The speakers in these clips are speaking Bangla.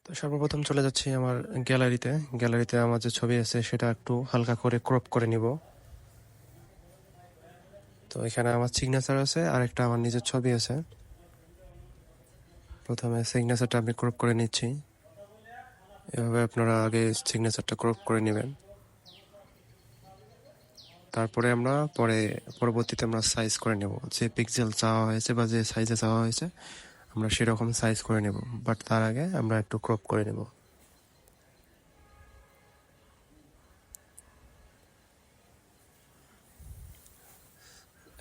তো সর্বপ্রথম চলে যাচ্ছি আমার গ্যালারিতে আমার যে ছবি আছে সেটা একটু হালকা করে ক্রপ করে নিব। তো এখানে আমার সিগনেচার আছে আর একটা আমার নিজের ছবি আছে। প্রথমে সিগনেচারটা আমি ক্রপ করে নিচ্ছি। এভাবে আপনারা আগে সিগনেচারটা ক্রপ করে নেবেন। তারপরে আমরা পরবর্তীতে আমরা সাইজ করে নেব, যে পিক্সেল চাওয়া হয়েছে বা যে সাইজে চাওয়া হয়েছে আমরা সেরকম সাইজ করে নেব, বাট তার আগে আমরা একটু ক্রপ করে নেব।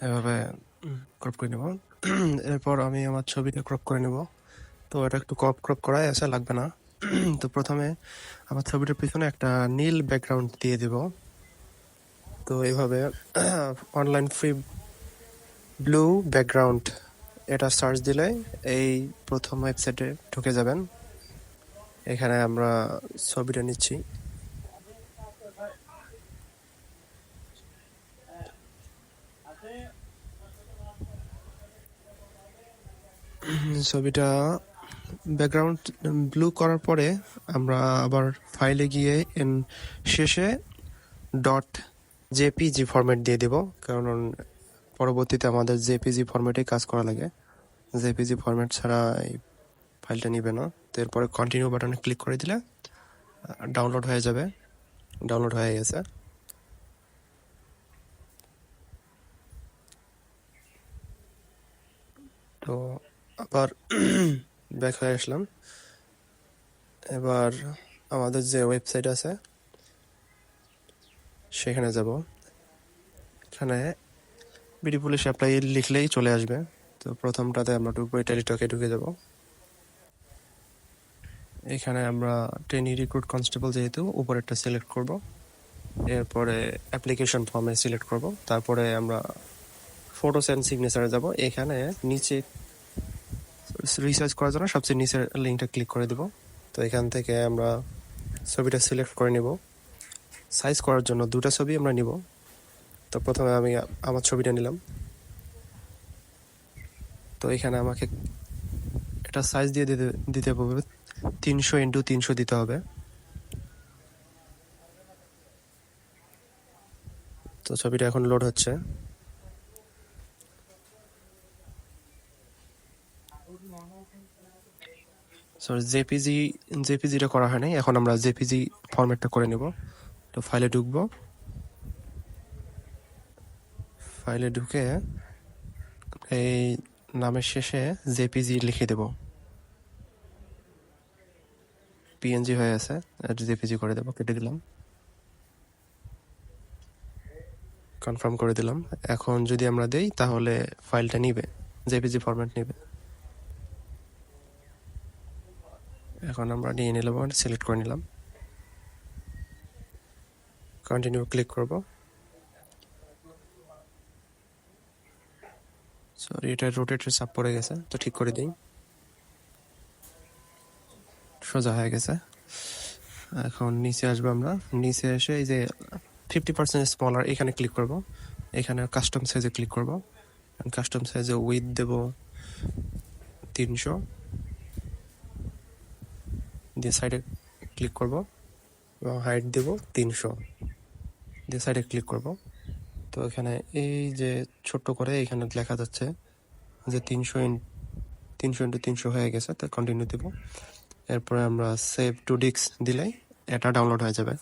এভাবে ক্রপ করে নেব। এরপর আমি আমার ছবিটা ক্রপ করে নেব। তো এটা একটু ক্রপ করাই আছে, লাগবে না। তো প্রথমে আমার ছবিটার পিছনে একটা নীল ব্যাকগ্রাউন্ড দিয়ে দেব। তো এইভাবে অনলাইন ফ্রি ব্লু ব্যাকগ্রাউন্ড এটা সার্চ দিলে এই প্রথম ওয়েবসাইটে ঢুকে যাবেন। এখানে আমরা ছবিটা নিচ্ছি। ছবিটা ব্যাকগ্রাউন্ড ব্লু করার পরে আমরা আবার ফাইলে গিয়ে শেষে .jpg ফরম্যাট দিয়ে দেব, কারণ পরবর্তীতে আমাদের জেপিজি ফরম্যাটে কাজ করা লাগে। জেপিজি ফরম্যাট ছাড়া এই ফাইলটা নিবে না। তো এরপরে কন্টিনিউ বাটনে ক্লিক করে দিলে ডাউনলোড হয়ে যাবে। ডাউনলোড হয়ে গেছে। তো আবার ব্যাক হয়ে আসলাম। এবার আমাদের যে ওয়েবসাইট আছে সেখানে যাব। এখানে বিডি পুলিশ অ্যাপ্লাই লিখলেই চলে আসবে। তো প্রথমটাতে আমরা ঢুকবো, টেলিটকে ঢুকে যাব। এখানে আমরা ট্রেনি রিক্রুট কনস্টেবল যেহেতু উপরেরটা সিলেক্ট করব। এরপরে অ্যাপ্লিকেশন ফর্মে সিলেক্ট করব। তারপরে আমরা ফটোস অ্যান্ড সিগনেচারে যাব। এখানে নিচে রিসার্চ করার জন্য সবচেয়ে নিচের লিঙ্কটা ক্লিক করে দেব। তো এখান থেকে আমরা ছবিটা সিলেক্ট করে নিব। সাইজ করার জন্য দুটো ছবি আমরা নিব। তো প্রথমে আমি আমার ছবিটা নিলাম। তো এখানে আমাকে এটা সাইজ দিয়ে দিতে হবে 300x300 দিতে হবে। তো ছবিটা এখন লোড হচ্ছে। সরি, জেপিজিটা করা হয় নাই, এখন আমরা জেপিজি ফরম্যাটটা করে নেব। তো ফাইলে ঢুকবো। ফাইলে ঢুকে এই নামের শেষে জেপিজি লিখে দেব। পিএনজি হয়ে আছে, জেপিজি করে দেবো, কেটে দিলাম, কনফার্ম করে দিলাম। এখন যদি আমরা দেই তাহলে ফাইলটা নিবে, জেপিজি ফরম্যাট নিবে। এখন আমরা নিয়ে নিলাম, সিলেক্ট করে নিলাম, কন্টিনিউ ক্লিক করব। সরি, এটা রোটেটের চাপ পড়ে গেছে, তো ঠিক করে দিই। সোজা হয়ে গেছে। এখন নিচে আসবো আমরা। নিচে এসে এই যে 50% স্মলার এখানে ক্লিক করব। এখানে কাস্টম সাইজে ক্লিক করব। কাস্টম সাইজে উইথ দেব 300 দিয়ে সাইডে ক্লিক করব, এবং হাইট দেব 300 দিয়ে সাইডে ক্লিক করব। তো এখানে এই যে ছোট্ট করে এখানে লেখা যাচ্ছে যে 300x300 হয়ে গেছে। তো কন্টিনিউ দেব। এরপরে আমরা সেভ টু ডিস্ক দিলেই এটা ডাউনলোড হয়ে যাবে।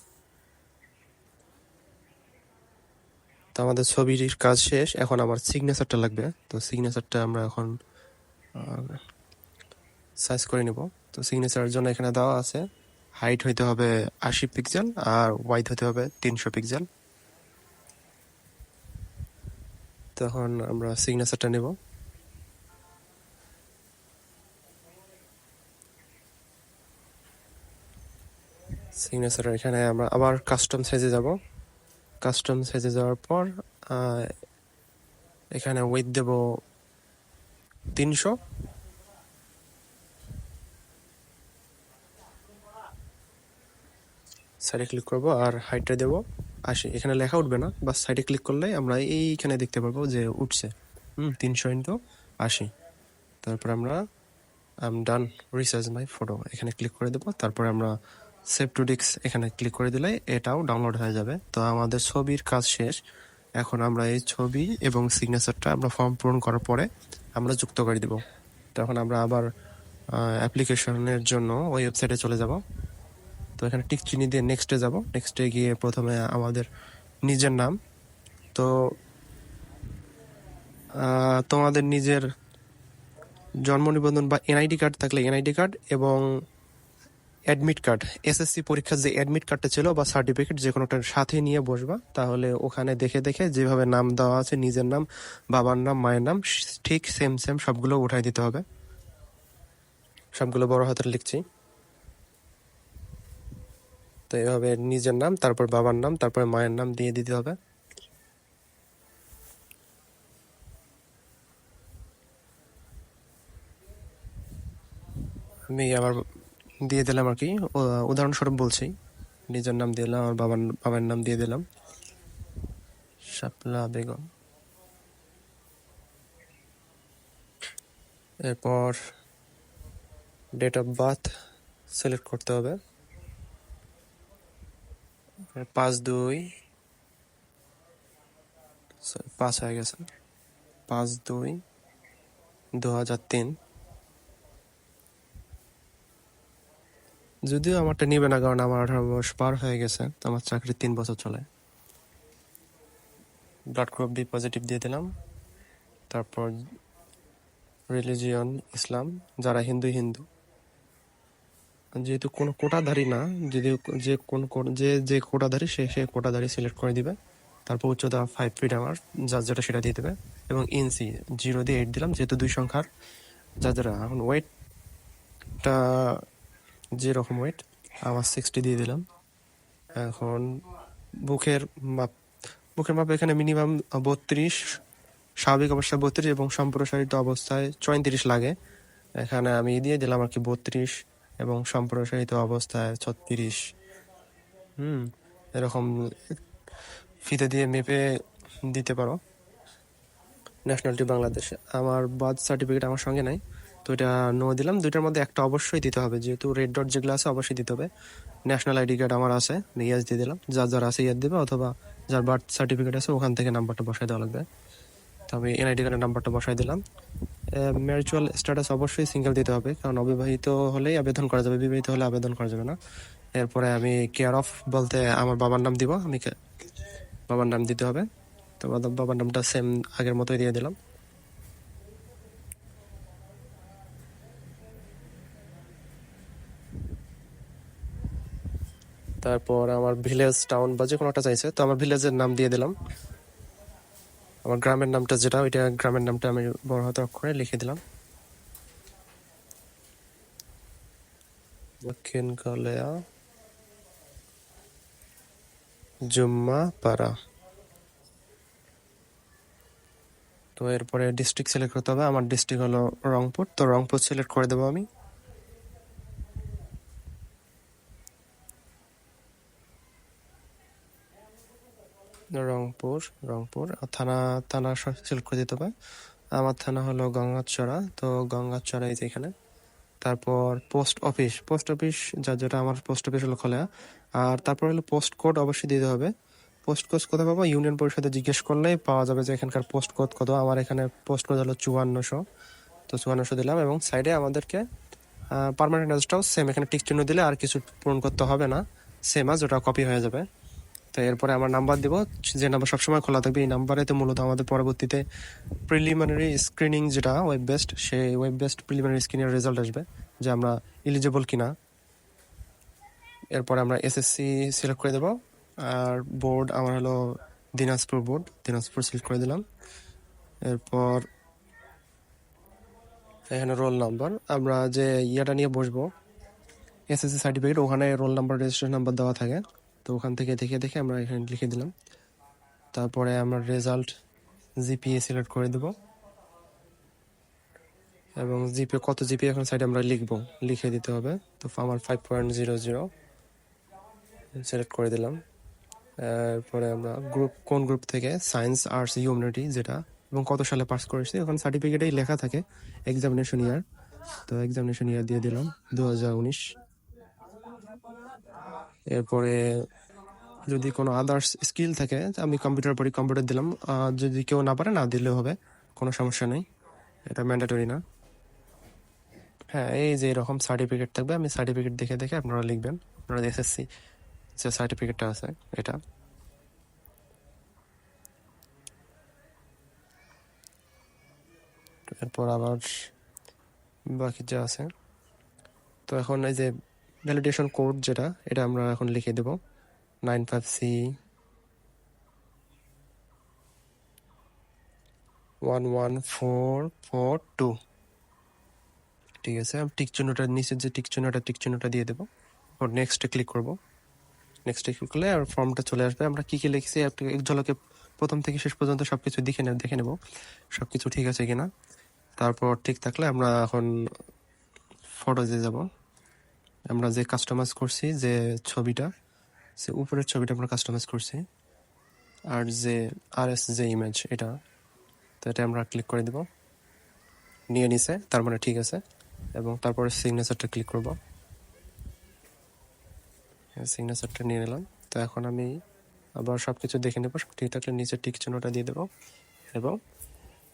তো আমাদের ছবির কাজ শেষ। এখন আমার সিগনেচারটা লাগবে। তো সিগনেচারটা আমরা এখন সাইজ করে নেব। তো সিগনেচারের জন্য এখানে দেওয়া আছে হাইট হইতে হবে 80 পিক্সেল আর ওয়াইড হতে হবে 300 পিক্সেল। তখন আমরা সিগনেচারটা নেব। সিগনেচার এখানে আমরা আবার কাস্টম সাইজে যাব। কাস্টম সাইজে যাওয়ার পর এখানে উইথ দেব 300, সাইডে ক্লিক করব, আর হাইটটা দেব 80। এখানে লেখা উঠবে না, বাস সাইডে ক্লিক করলেই আমরা এইখানে দেখতে পারবো যে উঠছে 300x80। তারপর আমরা I am done research my photo, এখানে ক্লিক করে দেবো। তারপরে আমরা সেভ টু ডিস্ক এখানে ক্লিক করে দিলে এটাও ডাউনলোড হয়ে যাবে। তো আমাদের ছবির কাজ শেষ। এখন আমরা এই ছবি এবং সিগনেচারটা আমরা ফর্ম পূরণ করার পরে আমরা যুক্ত করে দিব। তখন আমরা আবার অ্যাপ্লিকেশনের জন্য ওই ওয়েবসাইটে চলে যাব। তো এখানে টিক চিহ্ন দিয়ে নেক্সটে যাব। নেক্সটে গিয়ে প্রথমে আমাদের নিজের নাম, তো তোমাদের নিজের জন্ম নিবন্ধন বা এনআইডি কার্ড থাকলে এনআইডি কার্ড এবং অ্যাডমিট কার্ড, এসএসসি পরীক্ষার যে অ্যাডমিট কার্ডটা ছিল বা সার্টিফিকেট, যে কোনোটার সাথে নিয়ে বসবা। তাহলে ওখানে দেখে দেখে যেভাবে নাম দেওয়া আছে, নিজের নাম, বাবার নাম, মায়ের নাম, ঠিক সেম সেম সবগুলো উঠাই দিতে হবে। সবগুলো বড় হাতের লিখছি। তো এইভাবে নিজের নাম, তারপর বাবার নাম, তারপর মায়ের নাম দিয়ে দিতে হবে। আমি আবার দিয়ে দিলাম আর কি, উদাহরণস্বরূপ বলছি। নিজের নাম দিলাম, আর বাবার নাম দিয়ে দিলাম শাপলা বেগম। এরপর ডেট অফ বার্থ সিলেক্ট করতে হবে। 5 হয়ে গেছে, 5/2/2003। যদিও আমারটা নিবে না, কারণ আমার 18 বয়স পার হয়ে গেছে, আমার চাকরি 3 বছর চলে। ব্লাড গ্রুপ বি পজিটিভ দিয়ে দিলাম। তারপর রিলিজিয়ন ইসলাম, যারা হিন্দু হিন্দু, যেহেতু কোনো কোটাধারী না, যদি যে কোটাধারী সে কোটাধারী সিলেক্ট করে দিবে। তারপর উচ্চতা 5 ফিট আমার, যার যেটা সেটা দিয়ে দেবে। এবং ইঞ্চি 0 দিয়ে 8 দিলাম, যেহেতু 2 সংখ্যার যার যেটা। এখন ওয়েটটা যেরকম ওয়েট, আমার 60 দিয়ে দিলাম। এখন বুকের মাপ, এখানে মিনিমাম 32, স্বাভাবিক অবস্থায় 32 এবং সম্প্রসারিত অবস্থায় 34 লাগে। এখানে আমি দিয়ে দিলাম আর কি 32 এবং সম্প্রসারিত অবস্থায় 36। এরকম ফিতে দিয়ে মেপে দিতে পারো। ন্যাশনালিটি বাংলাদেশ। আমার বার্থ সার্টিফিকেট আমার সঙ্গে নাই, তো এটা নো দিলাম। দুইটার মধ্যে একটা অবশ্যই দিতে হবে, যেহেতু রেড ডট যেগুলো আছে অবশ্যই দিতে হবে। ন্যাশনাল আইডি কার্ড আমার আছে, ইয়াস দিয়ে দিলাম। যার আছে ইয়াস দেবে, অথবা যার বার্থ সার্টিফিকেট আছে ওখান থেকে নাম্বারটা বসাই দেওয়া লাগবে। তো আমি এনআইডি কার্ডের নাম্বারটা বসাই দিলাম। ম্যারিচুয়াল স্ট্যাটাস অবশ্যই সিঙ্গেল দিতে হবে, কারণ অবিবাহিত হলেই আবেদন করা যাবে, বিবাহিত হলে আবেদন করা যাবে না। এরপরে আমি কেয়ার অফ বলতে আমার বাবার নাম দিব, বাবার নাম দিতে হবে। তো বাবার নামটা সেম আগের মতোই দিয়ে দিলাম। তারপর আমার ভিলেজ, টাউন বা যে কোনোটা চাইছে, তো আমার ভিলেজের নাম দিয়ে দিলাম। আমার গ্রামের নামটা যেটা, ওইটা গ্রামের নামটা আমি বড় হাতের অক্ষরে লিখে দিলাম, দক্ষিণ কালিয়া জুম্মা পাড়া। তো এরপরে ডিস্ট্রিক্ট সিলেক্ট করতে হবে। আমার ডিস্ট্রিক্ট হলো রংপুর, তো রংপুর সিলেক্ট করে দেবো আমি। রংপুর থানা সিলেক্ট করে দিতে হবে। আমার থানা হলো গঙ্গাচড়া, তো গঙ্গাচড়া এই যে এখানে। তারপর পোস্ট অফিস যার যেটা, আমার পোস্ট অফিস হলো খোলা। আর তারপর হলো পোস্ট কোড অবশ্যই দিতে হবে। পোস্ট কোড কোথায় পাবো? ইউনিয়ন পরিষদে জিজ্ঞেস করলেই পাওয়া যাবে যে এখানকার পোস্ট কোড কত। আমার এখানে পোস্ট কোড হলো 5400, তো 5400 দিলাম। এবং সাইডে আমাদেরকে পার্মানেন্ট অ্যাড্রেসটাও সেম, এখানে টিক চিহ্ন দিলে আর কিছু পূরণ করতে হবে না, সেম আজ ওটা কপি হয়ে যাবে। তো এরপরে আমার নাম্বার দিব, যে নাম্বার সবসময় খোলা থাকবে। এই নাম্বারেতে মূলত আমাদের পরবর্তীতে প্রিলিমিনারি স্ক্রিনিং, যেটা ওয়েব বেসড, সেই ওয়েব বেসড প্রিলিমিনারি স্ক্রিনের রেজাল্ট আসবে যে আমরা এলিজিবল কিনা। এরপরে আমরা এসএসসি সিলেক্ট করে দেবো। আর বোর্ড আমার হলো দিনাজপুর সিলেক্ট করে দিলাম। এরপর এখানে রোল নাম্বার, আমরা যে ইয়াটা নিয়ে বসবো এসএসসি সার্টিফিকেট, ওখানে রোল নাম্বার, রেজিস্ট্রেশন নাম্বার দেওয়া থাকে, তো ওখান থেকে দেখে দেখে আমরা এখানে লিখে দিলাম। তারপরে আমরা রেজাল্ট জিপিএ সিলেক্ট করে দেব, এবং জিপিএ কত জিপিএ এখন সাইডে আমরা লিখে দিতে হবে। তো আমার 5.00 সিলেক্ট করে দিলাম। এরপরে আমরা কোন গ্রুপ থেকে, সায়েন্স, আর্টস, হিউম্যানিটি যেটা, এবং কত সালে পাস করেছি ওখানে সার্টিফিকেটেই লেখা থাকে এক্সামিনেশন ইয়ার। তো এক্সামিনেশন ইয়ার দিয়ে দিলাম 2019। এরপরে যদি কোনো আদার্স স্কিল থাকে আমি কম্পিউটার পড়ি, কম্পিউটার দিলাম। যদি কেউ না পারে না দিলেও হবে, কোনো সমস্যা নেই, এটা ম্যান্ডেটরি না। হ্যাঁ, এই যে এরকম সার্টিফিকেট থাকবে, আমি সার্টিফিকেট দেখে দেখে আপনারা লিখবেন। আপনারা এসএসসি যে সার্টিফিকেটটা আছে এটা। এরপর আবার বাকি যা আছে, তো এখন এই যে ভ্যালিডেশন কোড যেটা, এটা আমরা এখন লিখে দেব 95C 11442। ঠিক আছে, আমি টিক চিহ্নটা নিচে যে টিক চিহ্নটা দিয়ে দেবো। ওর নেক্সটে ক্লিক করব। নেক্সটে ক্লিক করলে আর ফর্মটা চলে আসবে। আমরা কি কি লিখছি এক ঝলকে প্রথম থেকে শেষ পর্যন্ত সবকিছু দেখে নেব সবকিছু ঠিক আছে কিনা। তারপর ঠিক থাকলে আমরা এখন ফটোজে যাব। আমরা যে কাস্টমাইজ করছি যে ছবিটা, সে উপরের ছবিটা আমরা কাস্টমাইজ করছি, আর যে যে ইমেজ এটা, তো এটা আমরা ক্লিক করে দেব। নিয়ে নিছে, তার মানে ঠিক আছে। এবং তারপরে সিগনেচারটা ক্লিক করব। সিগনেচারটা নিয়ে নিলাম। তো এখন আমি আবার সব কিছু দেখে নেব, সব ঠিক থাকলে নিচে টিক চিহ্নটা দিয়ে দেবো এবং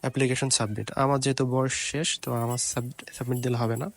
অ্যাপ্লিকেশন সাবমিট। আমার যেহেতু বয়স শেষ, তো আমার সাবমিট দিলে হবে না।